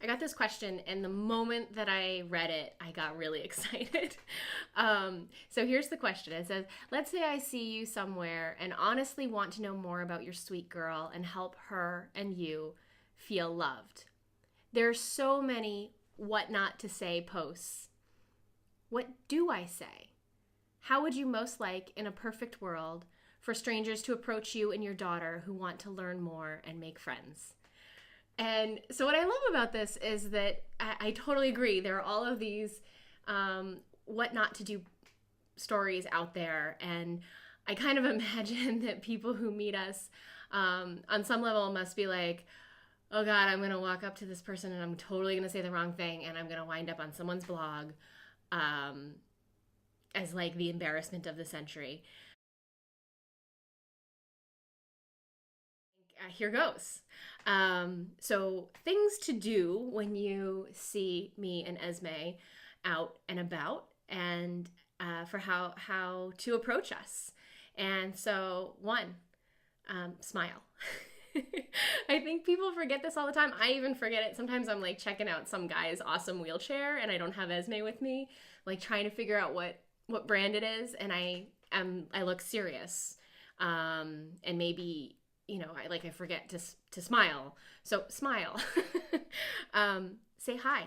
I got this question, and the moment that I read it, I got really excited. So here's the question. It says, let's say I see you somewhere and honestly want to know more about your sweet girl and help her and you feel loved. There's so many what not to say posts. What do I say? How would you most like, in a perfect world, for strangers to approach you and your daughter who want to learn more and make friends? And so what I love about this is that I totally agree. There are all of these what not to do stories out there. And I kind of imagine that people who meet us on some level must be like, oh God, I'm going to walk up to this person and I'm totally going to say the wrong thing. And I'm going to wind up on someone's blog as like the embarrassment of the century. Here goes. So things to do when you see me and Esmé out and about, and for how to approach us. And so one, smile. I think people forget this all the time. I even forget it. Sometimes I'm like checking out some guy's awesome wheelchair and I don't have Esmé with me, like trying to figure out what brand it is, and I look serious. And maybe, I forget to smile. So smile. Say hi.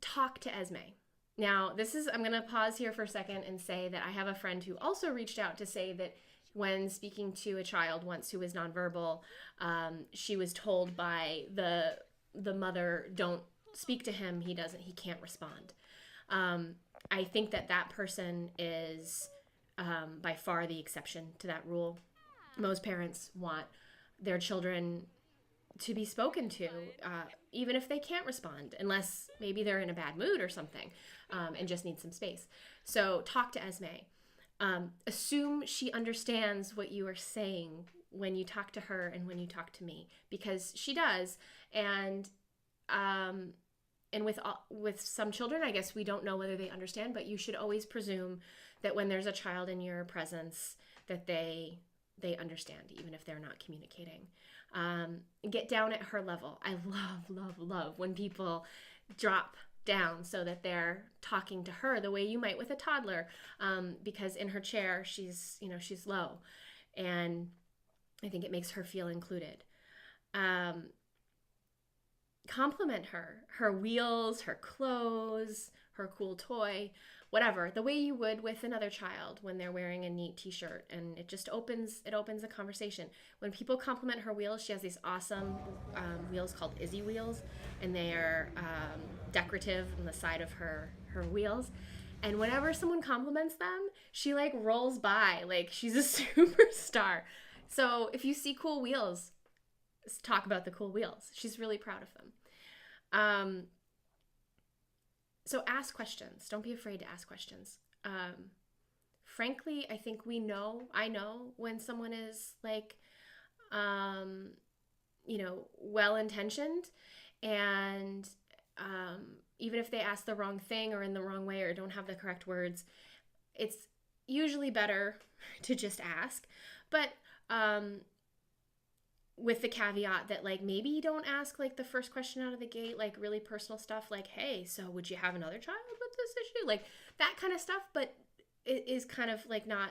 Talk to Esmé. Now, I'm going to pause here for a second and say that I have a friend who also reached out to say that when speaking to a child once who was nonverbal, she was told by the mother, don't speak to him. He can't respond. I think that person is by far the exception to that rule. Most parents want their children to be spoken to, even if they can't respond, unless maybe they're in a bad mood or something, and just need some space. So talk to Esmé. Assume she understands what you are saying when you talk to her and when you talk to me, because she does. And with some children, I guess we don't know whether they understand, but you should always presume that when there's a child in your presence that they understand, even if they're not communicating. Get down at her level. I love when people drop down so that they're talking to her the way you might with a toddler, because in her chair she's low, and I think it makes her feel included. Compliment her wheels, her clothes, her cool toy, whatever, the way you would with another child when they're wearing a neat t-shirt, and it opens a conversation. When people compliment her wheels, she has these awesome wheels called Izzy wheels, and they are decorative on the side of her wheels. And whenever someone compliments them, she like rolls by like she's a superstar. So if you see cool wheels, talk about the cool wheels. She's really proud of them. So ask questions. Don't be afraid to ask questions. Frankly, I think I know when someone is like, well-intentioned, and even if they ask the wrong thing or in the wrong way or don't have the correct words, it's usually better to just ask. But with the caveat that like maybe you don't ask like the first question out of the gate, like really personal stuff, like, hey, so would you have another child with this issue? Like that kind of stuff, but it is kind of like not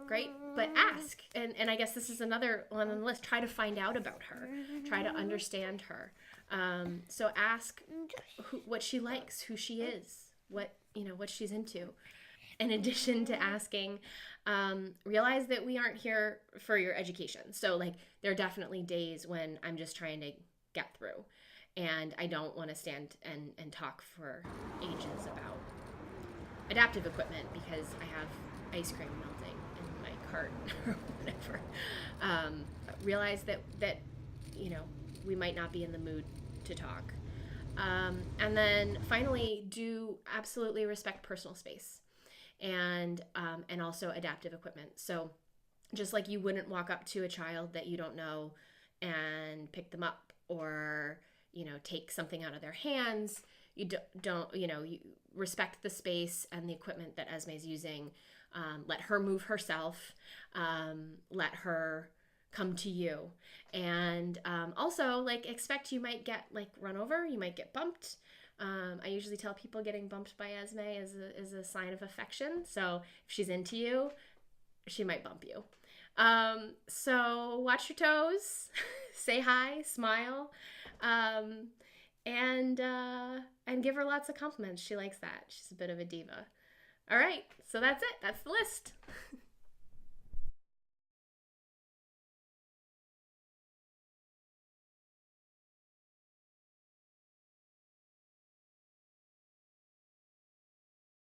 great, but ask. And I guess this is another one on the list. Try to find out about her. Try to understand her. So ask what she likes, who she is, what she's into. In addition to asking, realize that we aren't here for your education. So like there are definitely days when I'm just trying to get through, and I don't want to stand and talk for ages about adaptive equipment because I have ice cream melting in my cart or whatever. Realize that we might not be in the mood to talk. And then finally, do absolutely respect personal space. And also adaptive equipment. So just like you wouldn't walk up to a child that you don't know and pick them up, or take something out of their hands, you you respect the space and the equipment that Esmé's using. Let her move herself. Let her come to you. And also, like, expect you might get like run over, you might get bumped. I usually tell people getting bumped by Esme is a sign of affection. So if she's into you, she might bump you. So watch your toes, say hi, smile, um, and give her lots of compliments. She likes that. She's a bit of a diva. All right, so that's it. That's the list.